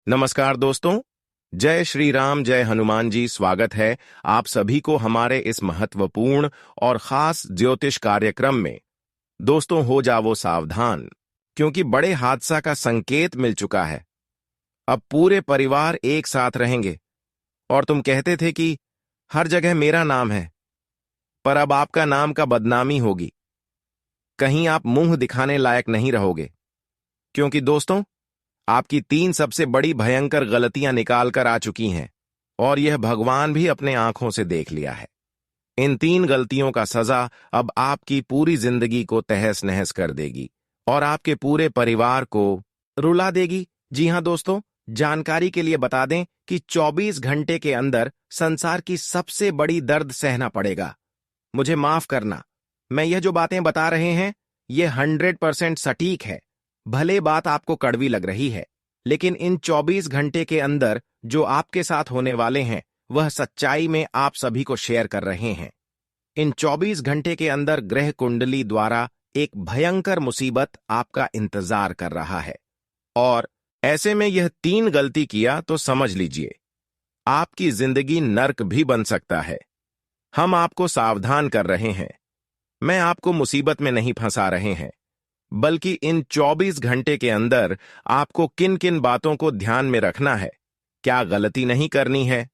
नमस्कार दोस्तों। जय श्री राम, जय हनुमान जी। स्वागत है आप सभी को हमारे इस महत्वपूर्ण और खास ज्योतिष कार्यक्रम में। दोस्तों, हो जाओ सावधान, क्योंकि बड़े हादसा का संकेत मिल चुका है। अब पूरे परिवार एक साथ रहेंगे। और तुम कहते थे कि हर जगह मेरा नाम है, पर अब आपका नाम का बदनामी होगी। कहीं आप मुंह दिखाने लायक नहीं रहोगे, क्योंकि दोस्तों, आपकी 3 सबसे बड़ी भयंकर गलतियां निकाल कर आ चुकी हैं, और यह भगवान भी अपने आंखों से देख लिया है। इन 3 गलतियों का सजा अब आपकी पूरी जिंदगी को तहस नहस कर देगी और आपके पूरे परिवार को रुला देगी। जी हां दोस्तों, जानकारी के लिए बता दें कि 24 घंटे के अंदर संसार की सबसे बड़ी दर्द सहना पड़ेगा। मुझे माफ करना, मैं यह जो बातें बता रहे हैं ये 100% सटीक है। भले बात आपको कड़वी लग रही है, लेकिन इन 24 घंटे के अंदर जो आपके साथ होने वाले हैं वह सच्चाई में आप सभी को शेयर कर रहे हैं। इन 24 घंटे के अंदर ग्रह कुंडली द्वारा एक भयंकर मुसीबत आपका इंतजार कर रहा है, और ऐसे में यह 3 गलती किया तो समझ लीजिए आपकी जिंदगी नर्क भी बन सकता है। हम आपको सावधान कर रहे हैं। मैं आपको मुसीबत में नहीं फंसा रहे हैं, बल्कि इन 24 घंटे के अंदर आपको किन किन बातों को ध्यान में रखना है, क्या गलती नहीं करनी है,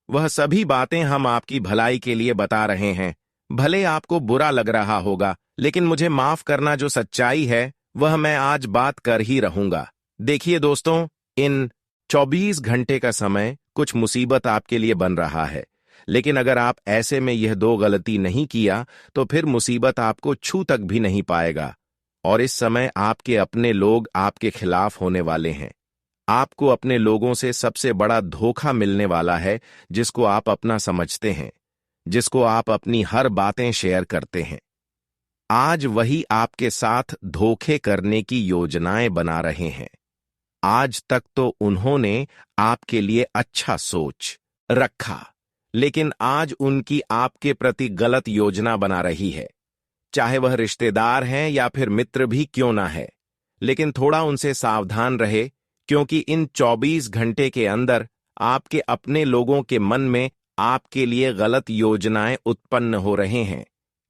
वह सभी बातें हम आपकी भलाई के लिए बता रहे हैं। भले आपको बुरा लग रहा होगा, लेकिन मुझे माफ करना, जो सच्चाई है वह मैं आज बात कर ही रहूंगा। देखिए दोस्तों, इन 24 घंटे का समय कुछ मुसीबत आपके लिए बन रहा है, लेकिन अगर आप ऐसे में यह 2 गलती नहीं किया तो फिर मुसीबत आपको छू तक भी नहीं पाएगा। और इस समय आपके अपने लोग आपके खिलाफ होने वाले हैं। आपको अपने लोगों से सबसे बड़ा धोखा मिलने वाला है, जिसको आप अपना समझते हैं, जिसको आप अपनी हर बातें शेयर करते हैं। आज वही आपके साथ धोखे करने की योजनाएं बना रहे हैं। आज तक तो उन्होंने आपके लिए अच्छा सोच रखा, लेकिन आज उनकी आपके प्रति गलत योजना बना रही है। चाहे वह रिश्तेदार हैं या फिर मित्र भी क्यों ना है, लेकिन थोड़ा उनसे सावधान रहे, क्योंकि इन 24 घंटे के अंदर आपके अपने लोगों के मन में आपके लिए गलत योजनाएं उत्पन्न हो रहे हैं।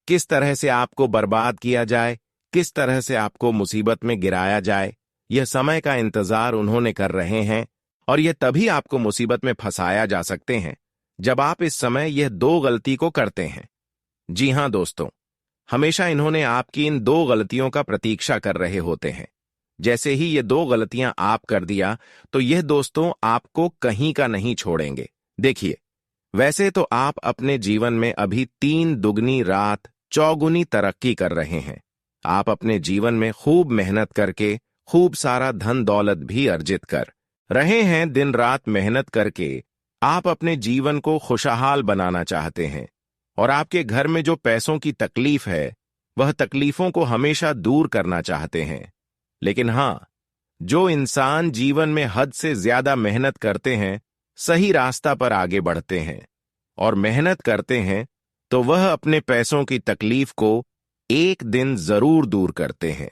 किस तरह से आपको बर्बाद किया जाए, किस तरह से आपको मुसीबत में गिराया जाए, यह समय का इंतजार उन्होंने कर रहे हैं। और यह तभी आपको मुसीबत में फंसाया जा सकते हैं जब आप इस समय यह 2 गलती को करते हैं। जी हां दोस्तों, हमेशा इन्होंने आपकी इन 2 गलतियों का प्रतीक्षा कर रहे होते हैं। जैसे ही ये 2 गलतियां आप कर दिया तो यह दोस्तों आपको कहीं का नहीं छोड़ेंगे। देखिए, वैसे तो आप अपने जीवन में अभी 3 दुगनी रात चौगुनी तरक्की कर रहे हैं। आप अपने जीवन में खूब मेहनत करके खूब सारा धन दौलत भी अर्जित कर रहे हैं। दिन रात मेहनत करके आप अपने जीवन को खुशहाल बनाना चाहते हैं, और आपके घर में जो पैसों की तकलीफ है वह तकलीफों को हमेशा दूर करना चाहते हैं। लेकिन हां, जो इंसान जीवन में हद से ज्यादा मेहनत करते हैं, सही रास्ता पर आगे बढ़ते हैं और मेहनत करते हैं, तो वह अपने पैसों की तकलीफ को एक दिन जरूर दूर करते हैं।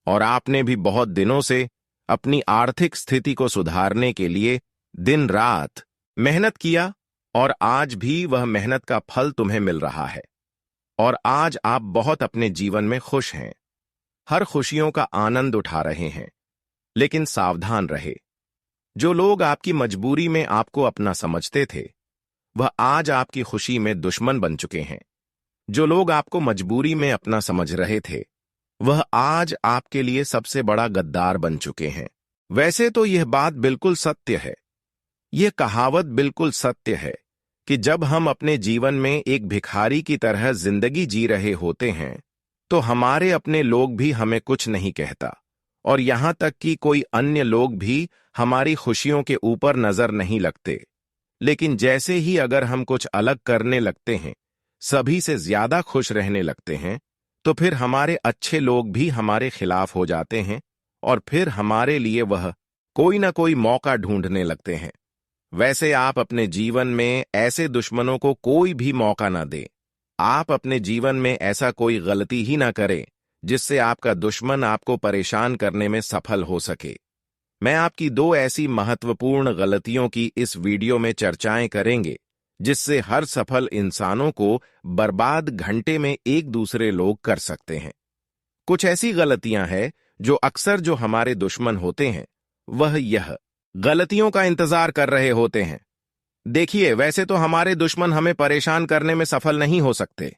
और आपने भी बहुत दिनों से अपनी आर्थिक स्थिति को सुधारने के लिए दिन रात मेहनत किया, और आज भी वह मेहनत का फल तुम्हें मिल रहा है, और आज आप बहुत अपने जीवन में खुश हैं, हर खुशियों का आनंद उठा रहे हैं। लेकिन सावधान रहे, जो लोग आपकी मजबूरी में आपको अपना समझते थे वह आज आपकी खुशी में दुश्मन बन चुके हैं। जो लोग आपको मजबूरी में अपना समझ रहे थे वह आज आपके लिए सबसे बड़ा गद्दार बन चुके हैं। वैसे तो यह बात बिल्कुल सत्य है, यह कहावत बिल्कुल सत्य है कि जब हम अपने जीवन में एक भिखारी की तरह जिंदगी जी रहे होते हैं तो हमारे अपने लोग भी हमें कुछ नहीं कहता, और यहां तक कि कोई अन्य लोग भी हमारी खुशियों के ऊपर नजर नहीं लगते। लेकिन जैसे ही अगर हम कुछ अलग करने लगते हैं, सभी से ज्यादा खुश रहने लगते हैं, तो फिर हमारे अच्छे लोग भी हमारे खिलाफ हो जाते हैं, और फिर हमारे लिए वह कोई ना कोई मौका ढूंढने लगते हैं। वैसे आप अपने जीवन में ऐसे दुश्मनों को कोई भी मौका ना दें। आप अपने जीवन में ऐसा कोई गलती ही ना करें जिससे आपका दुश्मन आपको परेशान करने में सफल हो सके। मैं आपकी दो ऐसी महत्वपूर्ण गलतियों की इस वीडियो में चर्चाएं करेंगे जिससे हर सफल इंसानों को बर्बाद घंटे में एक दूसरे लोग कर सकते हैं। कुछ ऐसी गलतियां हैं जो अक्सर जो हमारे दुश्मन होते हैं वह यह गलतियों का इंतजार कर रहे होते हैं। देखिए, वैसे तो हमारे दुश्मन हमें परेशान करने में सफल नहीं हो सकते,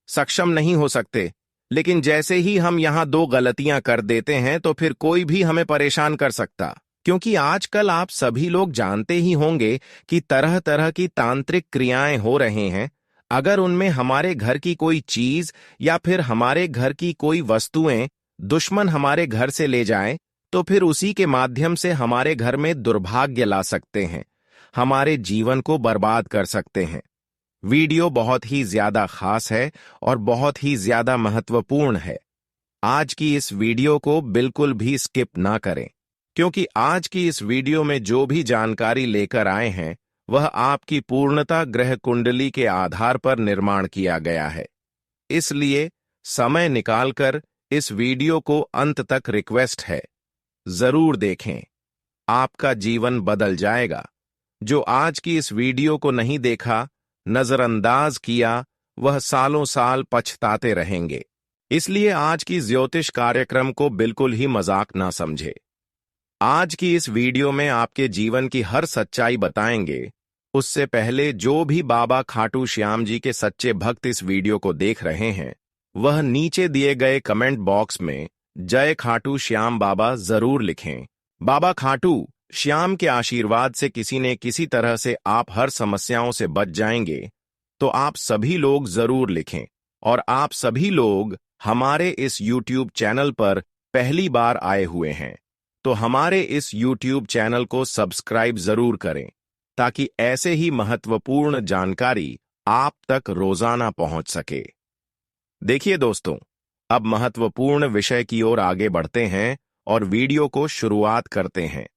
सक्षम नहीं हो सकते, लेकिन जैसे ही हम यहां दो गलतियां कर देते हैं तो फिर कोई भी हमें परेशान कर सकता। क्योंकि आजकल आप सभी लोग जानते ही होंगे कि तरह तरह की तांत्रिक क्रियाएं हो रहे हैं। अगर उनमें हमारे घर की कोई चीज या फिर हमारे घर की कोई वस्तुएं दुश्मन हमारे घर से ले जाएं, तो फिर उसी के माध्यम से हमारे घर में दुर्भाग्य ला सकते हैं, हमारे जीवन को बर्बाद कर सकते हैं। वीडियो बहुत ही ज्यादा खास है और बहुत ही ज्यादा महत्वपूर्ण है। आज की इस वीडियो को बिल्कुल भी स्किप ना करें, क्योंकि आज की इस वीडियो में जो भी जानकारी लेकर आए हैं वह आपकी पूर्णता ग्रह कुंडली के आधार पर निर्माण किया गया है। इसलिए समय निकालकर इस वीडियो को अंत तक रिक्वेस्ट है, जरूर देखें। आपका जीवन बदल जाएगा। जो आज की इस वीडियो को नहीं देखा, नजरअंदाज किया, वह सालों साल पछताते रहेंगे। इसलिए आज की ज्योतिष कार्यक्रम को बिल्कुल ही मजाक ना समझे। आज की इस वीडियो में आपके जीवन की हर सच्चाई बताएंगे। उससे पहले जो भी बाबा खाटू श्याम जी के सच्चे भक्त इस वीडियो को देख रहे हैं, वह नीचे दिए गए कमेंट बॉक्स में जय खाटू श्याम बाबा जरूर लिखें। बाबा खाटू श्याम के आशीर्वाद से किसी न किसी तरह से आप हर समस्याओं से बच जाएंगे। तो आप सभी लोग जरूर लिखें। और आप सभी लोग हमारे इस YouTube चैनल पर पहली बार आए हुए हैं तो हमारे इस YouTube चैनल को सब्सक्राइब जरूर करें, ताकि ऐसे ही महत्वपूर्ण जानकारी आप तक रोजाना पहुंच सके। देखिए दोस्तों, अब महत्वपूर्ण विषय की ओर आगे बढ़ते हैं और वीडियो को शुरुआत करते हैं।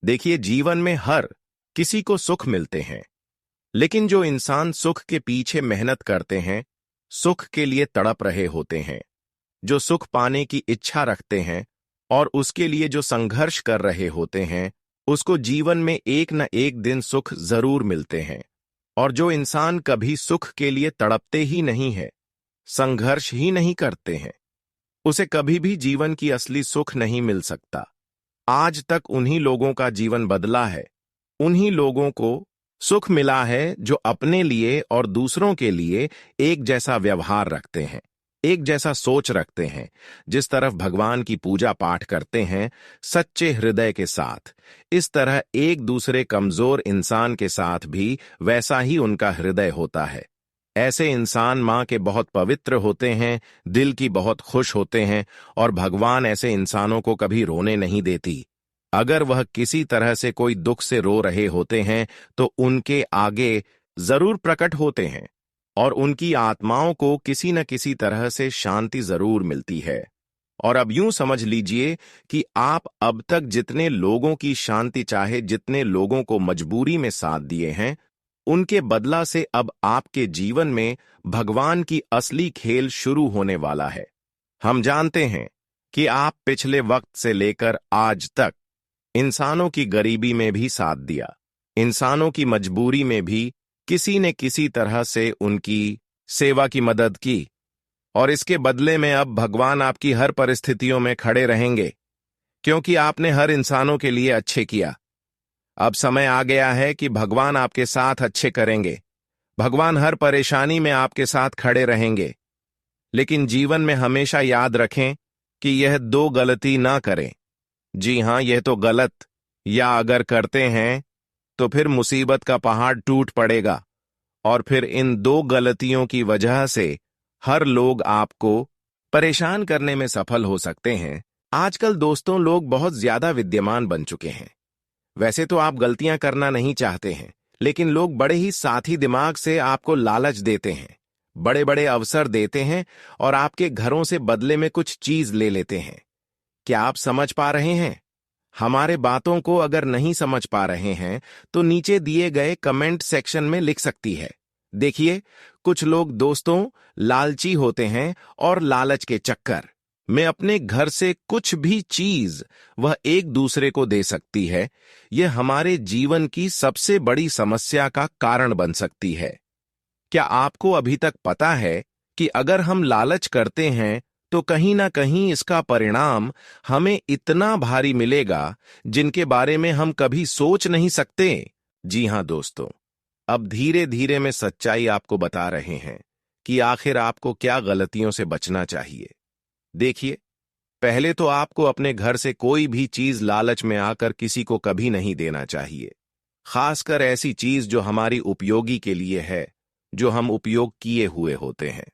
देखिए, जीवन में हर किसी को सुख मिलते हैं, लेकिन जो इंसान सुख के पीछे मेहनत करते हैं, सुख के लिए तड़प रहे होते हैं, जो सुख पाने की इच्छा रखते हैं और उसके लिए जो संघर्ष कर रहे होते हैं, उसको जीवन में एक न एक दिन सुख जरूर मिलते हैं। और जो इंसान कभी सुख के लिए तड़पते ही नहीं है, संघर्ष ही नहीं करते हैं, उसे कभी भी जीवन की असली सुख नहीं मिल सकता। आज तक उन्हीं लोगों का जीवन बदला है, उन्हीं लोगों को सुख मिला है जो अपने लिए और दूसरों के लिए एक जैसा व्यवहार रखते हैं, एक जैसा सोच रखते हैं, जिस तरफ भगवान की पूजा पाठ करते हैं सच्चे हृदय के साथ, इस तरह एक दूसरे कमजोर इंसान के साथ भी वैसा ही उनका हृदय होता है। ऐसे इंसान मां के बहुत पवित्र होते हैं, दिल की बहुत खुश होते हैं और भगवान ऐसे इंसानों को कभी रोने नहीं देती। अगर वह किसी तरह से कोई दुख से रो रहे होते हैं तो उनके आगे जरूर प्रकट होते हैं और उनकी आत्माओं को किसी न किसी तरह से शांति जरूर मिलती है। और अब यूं समझ लीजिए कि आप अब तक जितने लोगों की शांति चाहे, जितने लोगों को मजबूरी में साथ दिए हैं, उनके बदला से अब आपके जीवन में भगवान की असली खेल शुरू होने वाला है। हम जानते हैं कि आप पिछले वक्त से लेकर आज तक इंसानों की गरीबी में भी साथ दिया, इंसानों की मजबूरी में भी किसी ने किसी तरह से उनकी सेवा की मदद की, और इसके बदले में अब भगवान आपकी हर परिस्थितियों में खड़े रहेंगे, क्योंकि आपने हर इंसानों के लिए अच्छे किया। अब समय आ गया है कि भगवान आपके साथ अच्छे करेंगे। भगवान हर परेशानी में आपके साथ खड़े रहेंगे। लेकिन जीवन में हमेशा याद रखें कि यह दो गलती ना करें। जी हां, यह तो गलत, या अगर करते हैं तो फिर मुसीबत का पहाड़ टूट पड़ेगा और फिर इन दो गलतियों की वजह से हर लोग आपको परेशान करने में सफल हो सकते हैं। आजकल दोस्तों, लोग बहुत ज्यादा विद्यमान बन चुके हैं। वैसे तो आप गलतियां करना नहीं चाहते हैं, लेकिन लोग बड़े ही साथी दिमाग से आपको लालच देते हैं, बड़े बड़े अवसर देते हैं और आपके घरों से बदले में कुछ चीज ले लेते हैं। क्या आप समझ पा रहे हैं? हमारे बातों को अगर नहीं समझ पा रहे हैं तो नीचे दिए गए कमेंट सेक्शन में लिख सकती है। देखिए, कुछ लोग दोस्तों लालची होते हैं और लालच के चक्कर में अपने घर से कुछ भी चीज वह एक दूसरे को दे सकती है, यह हमारे जीवन की सबसे बड़ी समस्या का कारण बन सकती है। क्या आपको अभी तक पता है कि अगर हम लालच करते हैं तो कहीं ना कहीं इसका परिणाम हमें इतना भारी मिलेगा जिनके बारे में हम कभी सोच नहीं सकते? जी हां दोस्तों, अब धीरे धीरे में सच्चाई आपको बता रहे हैं कि आखिर आपको क्या गलतियों से बचना चाहिए। देखिए, पहले तो आपको अपने घर से कोई भी चीज लालच में आकर किसी को कभी नहीं देना चाहिए, खासकर ऐसी चीज जो हमारी उपयोगी के लिए है, जो हम उपयोग किए हुए होते हैं,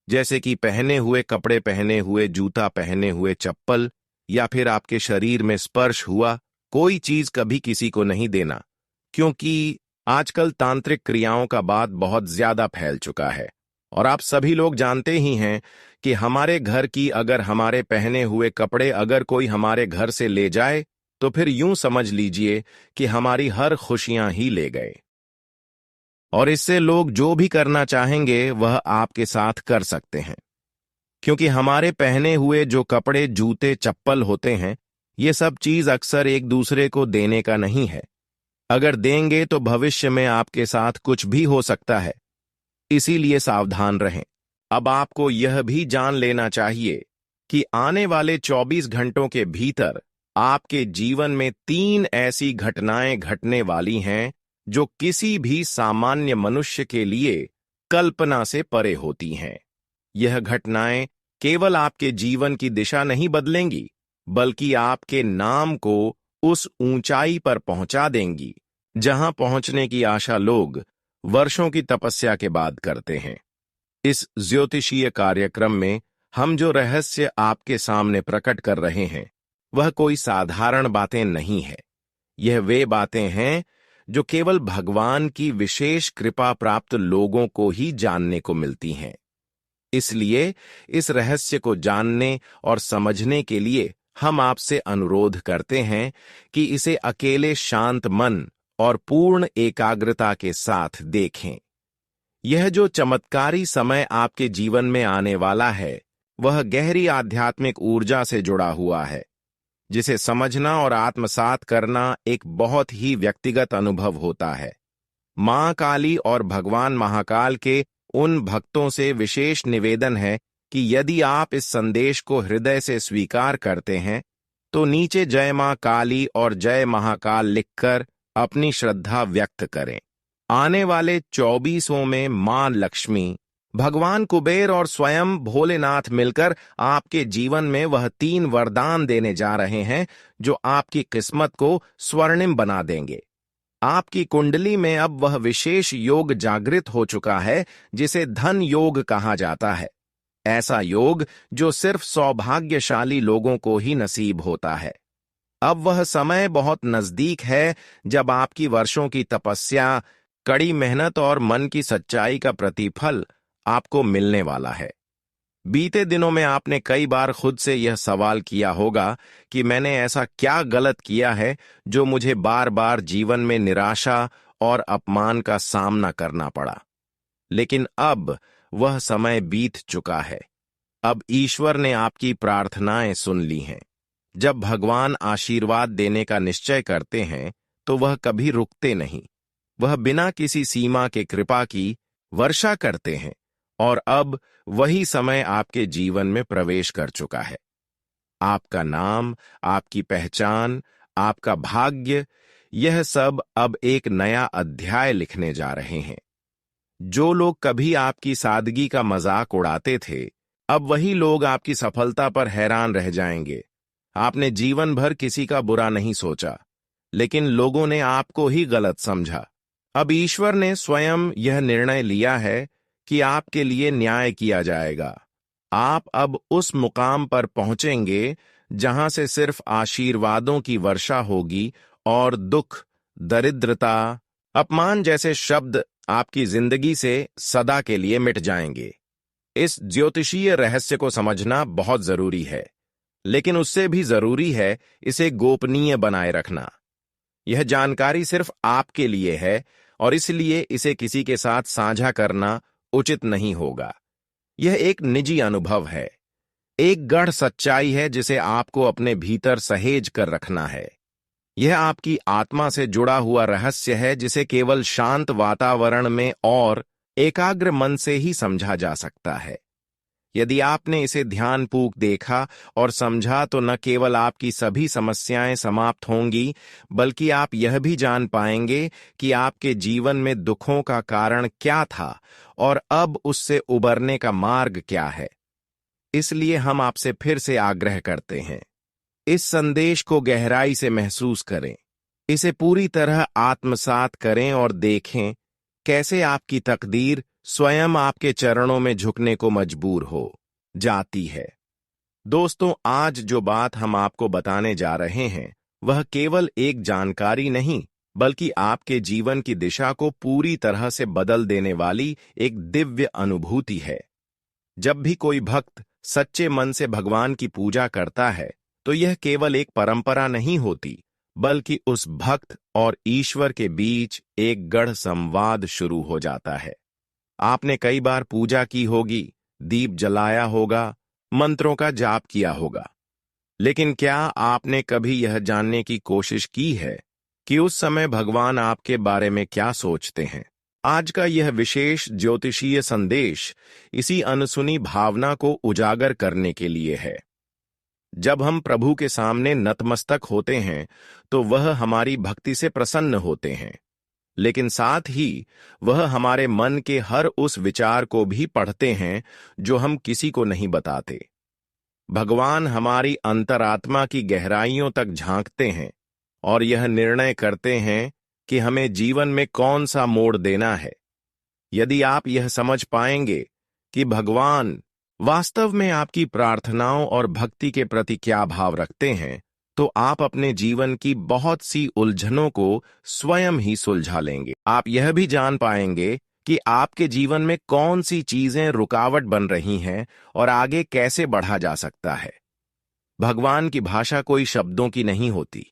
जैसे कि पहने हुए कपड़े, पहने हुए जूता, पहने हुए चप्पल, या फिर आपके शरीर में स्पर्श हुआ कोई चीज कभी किसी को नहीं देना, क्योंकि आजकल तांत्रिक क्रियाओं का बात बहुत ज्यादा फैल चुका है और आप सभी लोग जानते ही हैं कि हमारे घर की अगर हमारे पहने हुए कपड़े अगर कोई हमारे घर से ले जाए तो फिर यूं समझ लीजिए कि हमारी हर खुशियां ही ले गए, और इससे लोग जो भी करना चाहेंगे वह आपके साथ कर सकते हैं, क्योंकि हमारे पहने हुए जो कपड़े, जूते, चप्पल होते हैं, ये सब चीज अक्सर एक दूसरे को देने का नहीं है। अगर देंगे तो भविष्य में आपके साथ कुछ भी हो सकता है, इसीलिए सावधान रहें। अब आपको यह भी जान लेना चाहिए कि आने वाले 24 घंटों के भीतर आपके जीवन में 3 ऐसी घटनाएं घटने वाली हैं जो किसी भी सामान्य मनुष्य के लिए कल्पना से परे होती हैं। यह घटनाएं केवल आपके जीवन की दिशा नहीं बदलेंगी, बल्कि आपके नाम को उस ऊंचाई पर पहुंचा देंगी जहां पहुंचने की आशा लोग वर्षों की तपस्या के बाद करते हैं। इस ज्योतिषीय कार्यक्रम में हम जो रहस्य आपके सामने प्रकट कर रहे हैं वह कोई साधारण बातें नहीं है। यह वे बातें हैं जो केवल भगवान की विशेष कृपा प्राप्त लोगों को ही जानने को मिलती हैं। इसलिए इस रहस्य को जानने और समझने के लिए हम आपसे अनुरोध करते हैं कि इसे अकेले शांत मन और पूर्ण एकाग्रता के साथ देखें। यह जो चमत्कारी समय आपके जीवन में आने वाला है वह गहरी आध्यात्मिक ऊर्जा से जुड़ा हुआ है, जिसे समझना और आत्मसात करना एक बहुत ही व्यक्तिगत अनुभव होता है। मां काली और भगवान महाकाल के उन भक्तों से विशेष निवेदन है कि यदि आप इस संदेश को हृदय से स्वीकार करते हैं तो नीचे जय मां काली और जय महाकाल लिखकर अपनी श्रद्धा व्यक्त करें। आने वाले 24 में मां लक्ष्मी, भगवान कुबेर और स्वयं भोलेनाथ मिलकर आपके जीवन में वह 3 वरदान देने जा रहे हैं जो आपकी किस्मत को स्वर्णिम बना देंगे। आपकी कुंडली में अब वह विशेष योग जागृत हो चुका है जिसे धन योग कहा जाता है। ऐसा योग जो सिर्फ सौभाग्यशाली लोगों को ही नसीब होता है। अब वह समय बहुत नजदीक है जब आपकी वर्षों की तपस्या, कड़ी मेहनत और मन की सच्चाई का प्रतिफल आपको मिलने वाला है। बीते दिनों में आपने कई बार खुद से यह सवाल किया होगा कि मैंने ऐसा क्या गलत किया है जो मुझे बार बार जीवन में निराशा और अपमान का सामना करना पड़ा। लेकिन अब वह समय बीत चुका है। अब ईश्वर ने आपकी प्रार्थनाएं सुन ली हैं। जब भगवान आशीर्वाद देने का निश्चय करते हैं तो वह कभी रुकते नहीं। वह बिना किसी सीमा के कृपा की वर्षा करते हैं और अब वही समय आपके जीवन में प्रवेश कर चुका है। आपका नाम, आपकी पहचान, आपका भाग्य, यह सब अब एक नया अध्याय लिखने जा रहे हैं। जो लोग कभी आपकी सादगी का मजाक उड़ाते थे, अब वही लोग आपकी सफलता पर हैरान रह जाएंगे। आपने जीवन भर किसी का बुरा नहीं सोचा, लेकिन लोगों ने आपको ही गलत समझा। अब ईश्वर ने स्वयं यह निर्णय लिया है कि आपके लिए न्याय किया जाएगा। आप अब उस मुकाम पर पहुंचेंगे जहां से सिर्फ आशीर्वादों की वर्षा होगी और दुख, दरिद्रता, अपमान जैसे शब्द आपकी जिंदगी से सदा के लिए मिट जाएंगे। इस ज्योतिषीय रहस्य को समझना बहुत जरूरी है, लेकिन उससे भी जरूरी है इसे गोपनीय बनाए रखना। यह जानकारी सिर्फ आपके लिए है और इसलिए इसे किसी के साथ साझा करना उचित नहीं होगा। यह एक निजी अनुभव है। एक गढ़ सच्चाई है जिसे आपको अपने भीतर सहेज कर रखना है। यह आपकी आत्मा से जुड़ा हुआ रहस्य है जिसे केवल शांत वातावरण में और एकाग्र मन से ही समझा जा सकता है। यदि आपने इसे ध्यानपूर्वक देखा और समझा तो न केवल आपकी सभी समस्याएं समाप्त होंगी, बल्कि आप यह भी जान पाएंगे कि आपके जीवन में दुखों का कारण क्या था और अब उससे उबरने का मार्ग क्या है। इसलिए हम आपसे फिर से आग्रह करते हैं, इस संदेश को गहराई से महसूस करें, इसे पूरी तरह आत्मसात करें और देखें कैसे आपकी तकदीर स्वयं आपके चरणों में झुकने को मजबूर हो जाती है। दोस्तों, आज जो बात हम आपको बताने जा रहे हैं वह केवल एक जानकारी नहीं, बल्कि आपके जीवन की दिशा को पूरी तरह से बदल देने वाली एक दिव्य अनुभूति है। जब भी कोई भक्त सच्चे मन से भगवान की पूजा करता है तो यह केवल एक परंपरा नहीं होती, बल्कि उस भक्त और ईश्वर के बीच एक गढ़ संवाद शुरू हो जाता है। आपने कई बार पूजा की होगी, दीप जलाया होगा, मंत्रों का जाप किया होगा, लेकिन क्या आपने कभी यह जानने की कोशिश की है कि उस समय भगवान आपके बारे में क्या सोचते हैं? आज का यह विशेष ज्योतिषीय संदेश इसी अनसुनी भावना को उजागर करने के लिए है। जब हम प्रभु के सामने नतमस्तक होते हैं तो वह हमारी भक्ति से प्रसन्न होते हैं, लेकिन साथ ही वह हमारे मन के हर उस विचार को भी पढ़ते हैं जो हम किसी को नहीं बताते। भगवान हमारी अंतरात्मा की गहराइयों तक झांकते हैं और यह निर्णय करते हैं कि हमें जीवन में कौन सा मोड़ देना है। यदि आप यह समझ पाएंगे कि भगवान वास्तव में आपकी प्रार्थनाओं और भक्ति के प्रति क्या भाव रखते हैं, तो आप अपने जीवन की बहुत सी उलझनों को स्वयं ही सुलझा लेंगे। आप यह भी जान पाएंगे कि आपके जीवन में कौन सी चीजें रुकावट बन रही हैं और आगे कैसे बढ़ा जा सकता है। भगवान की भाषा कोई शब्दों की नहीं होती,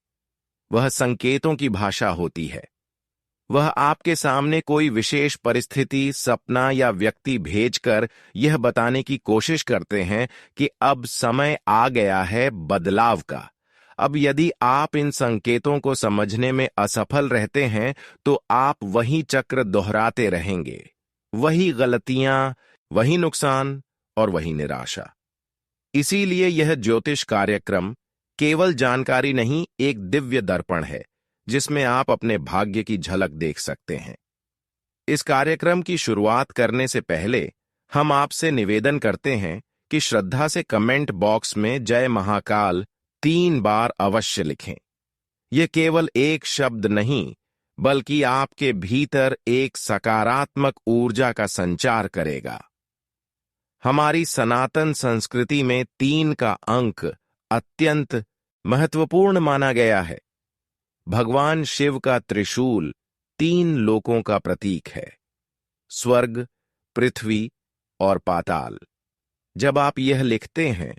वह संकेतों की भाषा होती है। वह आपके सामने कोई विशेष परिस्थिति, सपना या व्यक्ति भेजकर यह बताने की कोशिश करते हैं कि अब समय आ गया है बदलाव का। अब यदि आप इन संकेतों को समझने में असफल रहते हैं तो आप वही चक्र दोहराते रहेंगे, वही गलतियां, वही नुकसान और वही निराशा। इसीलिए यह ज्योतिष कार्यक्रम केवल जानकारी नहीं, एक दिव्य दर्पण है जिसमें आप अपने भाग्य की झलक देख सकते हैं। इस कार्यक्रम की शुरुआत करने से पहले हम आपसे निवेदन करते हैं कि श्रद्धा से कमेंट बॉक्स में जय महाकाल 3 बार अवश्य लिखें। यह केवल एक शब्द नहीं, बल्कि आपके भीतर एक सकारात्मक ऊर्जा का संचार करेगा। हमारी सनातन संस्कृति में 3 का अंक अत्यंत महत्वपूर्ण माना गया है। भगवान शिव का त्रिशूल 3 लोकों का प्रतीक है, स्वर्ग, पृथ्वी और पाताल। जब आप यह लिखते हैं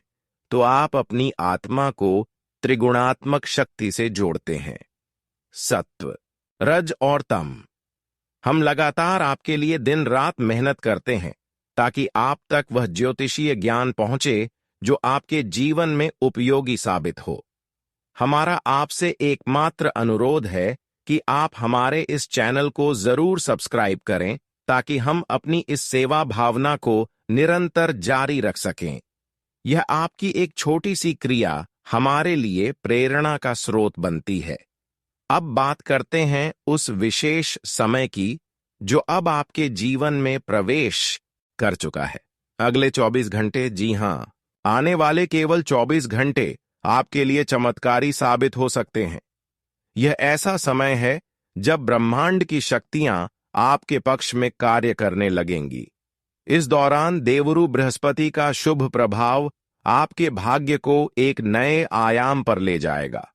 तो आप अपनी आत्मा को त्रिगुणात्मक शक्ति से जोड़ते हैं, सत्व, रज और तम। हम लगातार आपके लिए दिन रात मेहनत करते हैं ताकि आप तक वह ज्योतिषीय ज्ञान पहुंचे जो आपके जीवन में उपयोगी साबित हो। हमारा आपसे एकमात्र अनुरोध है कि आप हमारे इस चैनल को जरूर सब्सक्राइब करें ताकि हम अपनी इस सेवा भावना को निरंतर जारी रख सकें। यह आपकी एक छोटी सी क्रिया हमारे लिए प्रेरणा का स्रोत बनती है। अब बात करते हैं उस विशेष समय की जो अब आपके जीवन में प्रवेश कर चुका है। अगले 24 घंटे, जी हां, आने वाले केवल 24 घंटे आपके लिए चमत्कारी साबित हो सकते हैं। यह ऐसा समय है जब ब्रह्मांड की शक्तियां आपके पक्ष में कार्य करने लगेंगी। इस दौरान देवरु बृहस्पति का शुभ प्रभाव आपके भाग्य को एक नए आयाम पर ले जाएगा।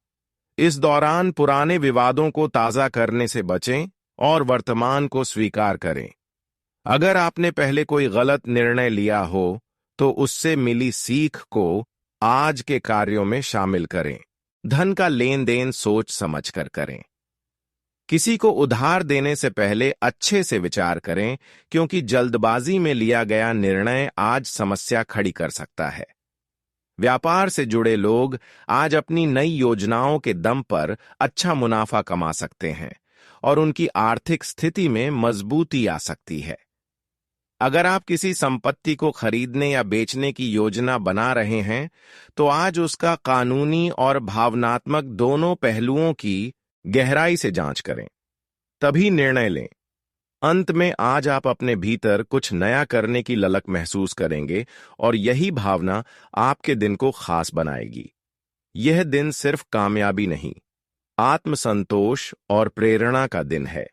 इस दौरान पुराने विवादों को ताजा करने से बचें और वर्तमान को स्वीकार करें। अगर आपने पहले कोई गलत निर्णय लिया हो तो उससे मिली सीख को आज के कार्यों में शामिल करें। धन का लेन देन सोच समझकर करें। किसी को उधार देने से पहले अच्छे से विचार करें, क्योंकि जल्दबाजी में लिया गया निर्णय आज समस्या खड़ी कर सकता है। व्यापार से जुड़े लोग आज अपनी नई योजनाओं के दम पर अच्छा मुनाफा कमा सकते हैं और उनकी आर्थिक स्थिति में मजबूती आ सकती है। अगर आप किसी संपत्ति को खरीदने या बेचने की योजना बना रहे हैं, तो आज उसका कानूनी और भावनात्मक दोनों पहलुओं की गहराई से जांच करें, तभी निर्णय लें। अंत में आज आप अपने भीतर कुछ नया करने की ललक महसूस करेंगे और यही भावना आपके दिन को खास बनाएगी। यह दिन सिर्फ कामयाबी नहीं, आत्मसंतोष और प्रेरणा का दिन है।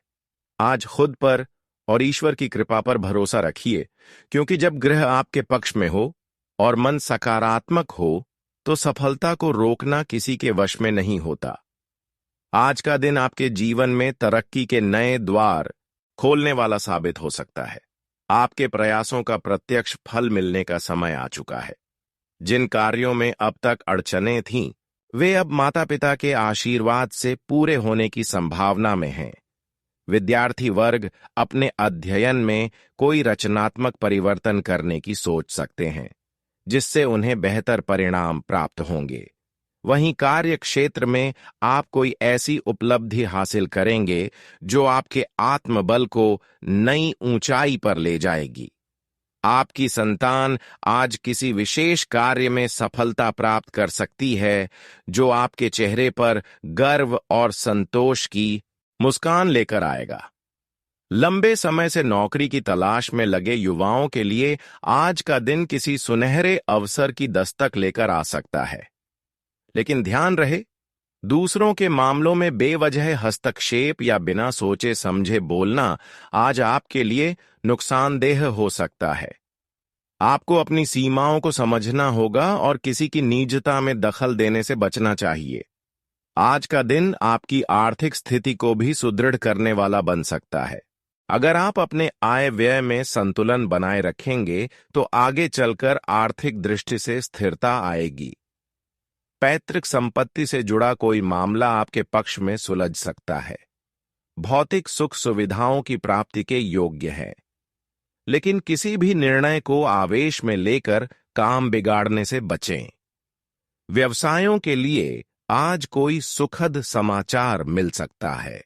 आज खुद पर और ईश्वर की कृपा पर भरोसा रखिए, क्योंकि जब ग्रह आपके पक्ष में हो और मन सकारात्मक हो, तो सफलता को रोकना किसी के वश में नहीं होता। आज का दिन आपके जीवन में तरक्की के नए द्वार खोलने वाला साबित हो सकता है। आपके प्रयासों का प्रत्यक्ष फल मिलने का समय आ चुका है। जिन कार्यों में अब तक अड़चनें थीं, वे अब माता पिता के आशीर्वाद से पूरे होने की संभावना में हैं। विद्यार्थी वर्ग अपने अध्ययन में कोई रचनात्मक परिवर्तन करने की सोच सकते हैं, जिससे उन्हें बेहतर परिणाम प्राप्त होंगे। वहीं कार्य क्षेत्र में आप कोई ऐसी उपलब्धि हासिल करेंगे जो आपके आत्मबल को नई ऊंचाई पर ले जाएगी। आपकी संतान आज किसी विशेष कार्य में सफलता प्राप्त कर सकती है, जो आपके चेहरे पर गर्व और संतोष की मुस्कान लेकर आएगा। लंबे समय से नौकरी की तलाश में लगे युवाओं के लिए आज का दिन किसी सुनहरे अवसर की दस्तक लेकर आ सकता है। लेकिन ध्यान रहे, दूसरों के मामलों में बेवजह हस्तक्षेप या बिना सोचे समझे बोलना आज आपके लिए नुकसानदेह हो सकता है। आपको अपनी सीमाओं को समझना होगा और किसी की निजता में दखल देने से बचना चाहिए। आज का दिन आपकी आर्थिक स्थिति को भी सुदृढ़ करने वाला बन सकता है। अगर आप अपने आय व्यय में संतुलन बनाए रखेंगे, तो आगे चलकर आर्थिक दृष्टि से स्थिरता आएगी। पैतृक संपत्ति से जुड़ा कोई मामला आपके पक्ष में सुलझ सकता है। भौतिक सुख सुविधाओं की प्राप्ति के योग्य है, लेकिन किसी भी निर्णय को आवेश में लेकर काम बिगाड़ने से बचें। व्यवसायों के लिए आज कोई सुखद समाचार मिल सकता है।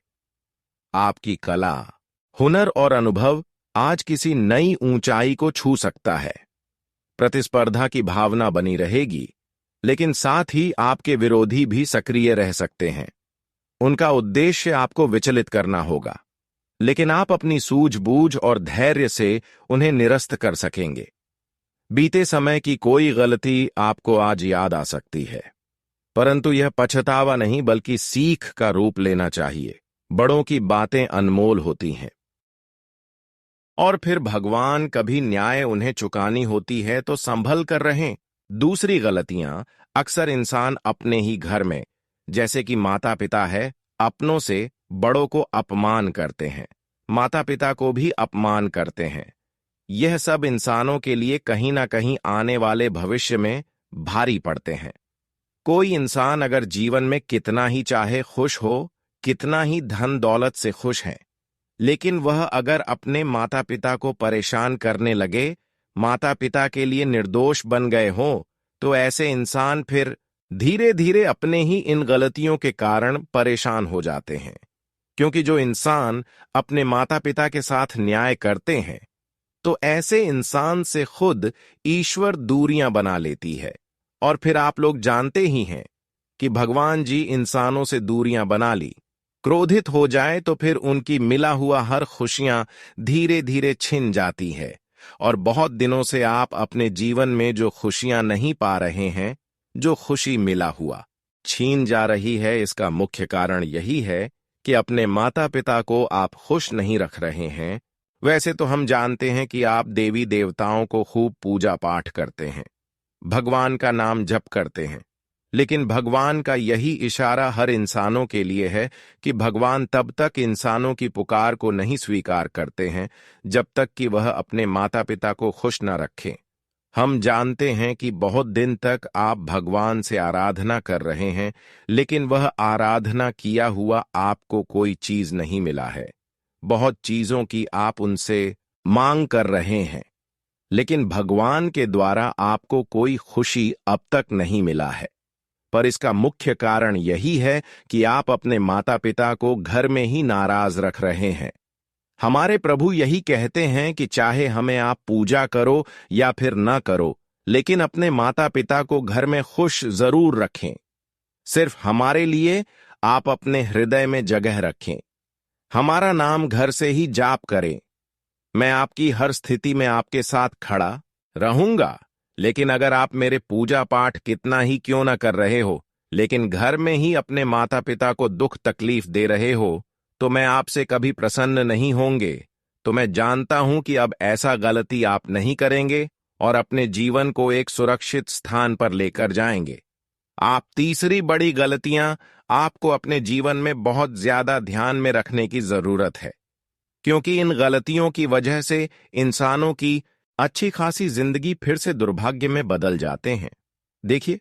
आपकी कला, हुनर और अनुभव आज किसी नई ऊंचाई को छू सकता है। प्रतिस्पर्धा की भावना बनी रहेगी, लेकिन साथ ही आपके विरोधी भी सक्रिय रह सकते हैं। उनका उद्देश्य आपको विचलित करना होगा, लेकिन आप अपनी सूझबूझ और धैर्य से उन्हें निरस्त कर सकेंगे। बीते समय की कोई गलती आपको आज याद आ सकती है, परंतु यह पछतावा नहीं बल्कि सीख का रूप लेना चाहिए। बड़ों की बातें अनमोल होती हैं। और फिर भगवान कभी न्याय उन्हें चुकानी होती है तो संभल कर रहें। दूसरी गलतियां अक्सर इंसान अपने ही घर में, जैसे कि माता पिता है, अपनों से बड़ों को अपमान करते हैं, माता पिता को भी अपमान करते हैं। यह सब इंसानों के लिए कहीं ना कहीं आने वाले भविष्य में भारी पड़ते हैं। कोई इंसान अगर जीवन में कितना ही चाहे खुश हो, कितना ही धन दौलत से खुश है, लेकिन वह अगर अपने माता पिता को परेशान करने लगे, माता पिता के लिए निर्दोष बन गए हों, तो ऐसे इंसान फिर धीरे धीरे अपने ही इन गलतियों के कारण परेशान हो जाते हैं। क्योंकि जो इंसान अपने माता पिता के साथ न्याय करते हैं, तो ऐसे इंसान से खुद ईश्वर दूरियां बना लेती है। और फिर आप लोग जानते ही हैं कि भगवान जी इंसानों से दूरियां बना ली। क्रोधित हो जाए तो फिर उनकी मिला हुआ हर खुशियां धीरे धीरे छिन जाती है, और बहुत दिनों से आप अपने जीवन में जो खुशियां नहीं पा रहे हैं, जो खुशी मिला हुआ छीन जा रही है, इसका मुख्य कारण यही है कि अपने माता पिता को आप खुश नहीं रख रहे हैं। वैसे तो हम जानते हैं कि आप देवी देवताओं को खूब पूजा पाठ करते हैं, भगवान का नाम जप करते हैं, लेकिन भगवान का यही इशारा हर इंसानों के लिए है कि भगवान तब तक इंसानों की पुकार को नहीं स्वीकार करते हैं जब तक कि वह अपने माता पिता को खुश न रखें। हम जानते हैं कि बहुत दिन तक आप भगवान से आराधना कर रहे हैं, लेकिन वह आराधना किया हुआ आपको कोई चीज नहीं मिला है। बहुत चीजों की आप उनसे मांग कर रहे हैं, लेकिन भगवान के द्वारा आपको कोई खुशी अब तक नहीं मिला है। पर इसका मुख्य कारण यही है कि आप अपने माता पिता को घर में ही नाराज रख रहे हैं। हमारे प्रभु यही कहते हैं कि चाहे हमें आप पूजा करो या फिर न करो, लेकिन अपने माता पिता को घर में खुश जरूर रखें। सिर्फ हमारे लिए आप अपने हृदय में जगह रखें। हमारा नाम घर से ही जाप करें। मैं आपकी हर स्थिति में आपके साथ खड़ा रहूंगा, लेकिन अगर आप मेरे पूजा पाठ कितना ही क्यों न कर रहे हो, लेकिन घर में ही अपने माता पिता को दुख तकलीफ दे रहे हो, तो मैं आपसे कभी प्रसन्न नहीं होंगे। तो मैं जानता हूं कि अब ऐसा गलती आप नहीं करेंगे और अपने जीवन को एक सुरक्षित स्थान पर लेकर जाएंगे। आप तीसरी बड़ी गलतियां आपको अपने जीवन में बहुत ज्यादा ध्यान में रखने की जरूरत है, क्योंकि इन गलतियों की वजह से इंसानों की अच्छी खासी जिंदगी फिर से दुर्भाग्य में बदल जाते हैं। देखिए,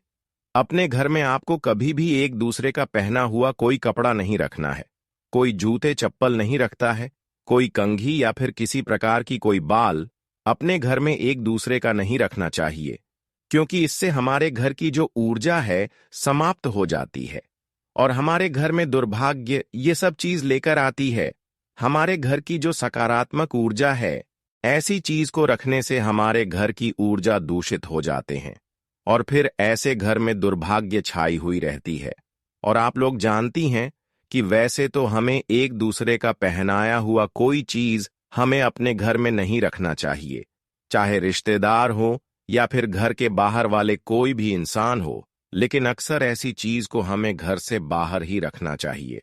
अपने घर में आपको कभी भी एक दूसरे का पहना हुआ कोई कपड़ा नहीं रखना है, कोई जूते चप्पल नहीं रखता है, कोई कंघी या फिर किसी प्रकार की कोई बाल अपने घर में एक दूसरे का नहीं रखना चाहिए, क्योंकि इससे हमारे घर की जो ऊर्जा है समाप्त हो जाती है और हमारे घर में दुर्भाग्य ये सब चीज लेकर आती है। हमारे घर की जो सकारात्मक ऊर्जा है, ऐसी चीज को रखने से हमारे घर की ऊर्जा दूषित हो जाते हैं और फिर ऐसे घर में दुर्भाग्य छाई हुई रहती है। और आप लोग जानती हैं कि वैसे तो हमें एक दूसरे का पहनाया हुआ कोई चीज हमें अपने घर में नहीं रखना चाहिए, चाहे रिश्तेदार हो या फिर घर के बाहर वाले कोई भी इंसान हो, लेकिन अक्सर ऐसी चीज को हमें घर से बाहर ही रखना चाहिए।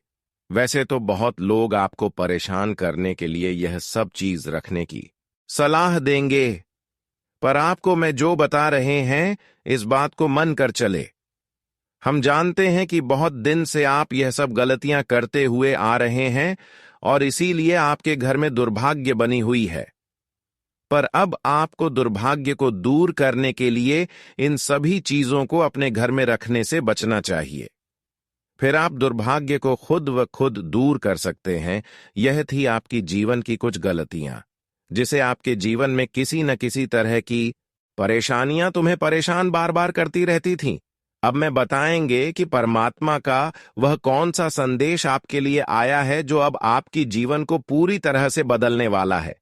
वैसे तो बहुत लोग आपको परेशान करने के लिए यह सब चीज रखने की सलाह देंगे, पर आपको मैं जो बता रहे हैं इस बात को मन कर चले। हम जानते हैं कि बहुत दिन से आप यह सब गलतियां करते हुए आ रहे हैं और इसीलिए आपके घर में दुर्भाग्य बनी हुई है। पर अब आपको दुर्भाग्य को दूर करने के लिए इन सभी चीजों को अपने घर में रखने से बचना चाहिए। फिर आप दुर्भाग्य को खुद व खुद दूर कर सकते हैं। यह थी आपकी जीवन की कुछ गलतियां, जिसे आपके जीवन में किसी न किसी तरह की परेशानियां तुम्हें परेशान बार बार करती रहती थीं। अब मैं बताएंगे कि परमात्मा का वह कौन सा संदेश आपके लिए आया है जो अब आपकी जीवन को पूरी तरह से बदलने वाला है।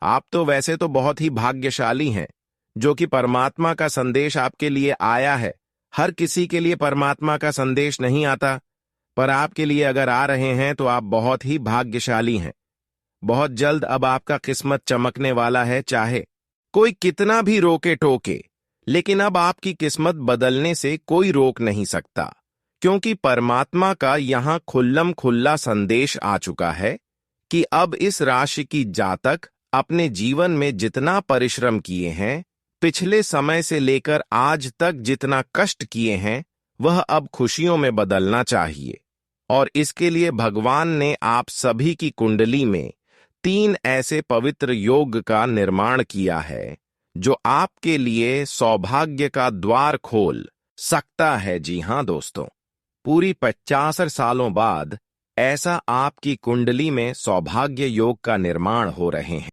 आप तो वैसे तो बहुत ही भाग्यशाली हैं जो कि परमात्मा का संदेश आपके लिए आया है। हर किसी के लिए परमात्मा का संदेश नहीं आता, पर आपके लिए अगर आ रहे हैं तो आप बहुत ही भाग्यशाली हैं। बहुत जल्द अब आपका किस्मत चमकने वाला है, चाहे कोई कितना भी रोके टोके, लेकिन अब आपकी किस्मत बदलने से कोई रोक नहीं सकता, क्योंकि परमात्मा का यहां खुल्लम खुल्ला संदेश आ चुका है कि अब इस राशि की जातक अपने जीवन में जितना परिश्रम किए हैं, पिछले समय से लेकर आज तक जितना कष्ट किए हैं, वह अब खुशियों में बदलना चाहिए। और इसके लिए भगवान ने आप सभी की कुंडली में 3 ऐसे पवित्र योग का निर्माण किया है जो आपके लिए सौभाग्य का द्वार खोल सकता है। जी हां दोस्तों, पूरी 50 सालों बाद ऐसा आपकी कुंडली में सौभाग्य योग का निर्माण हो रहे हैं।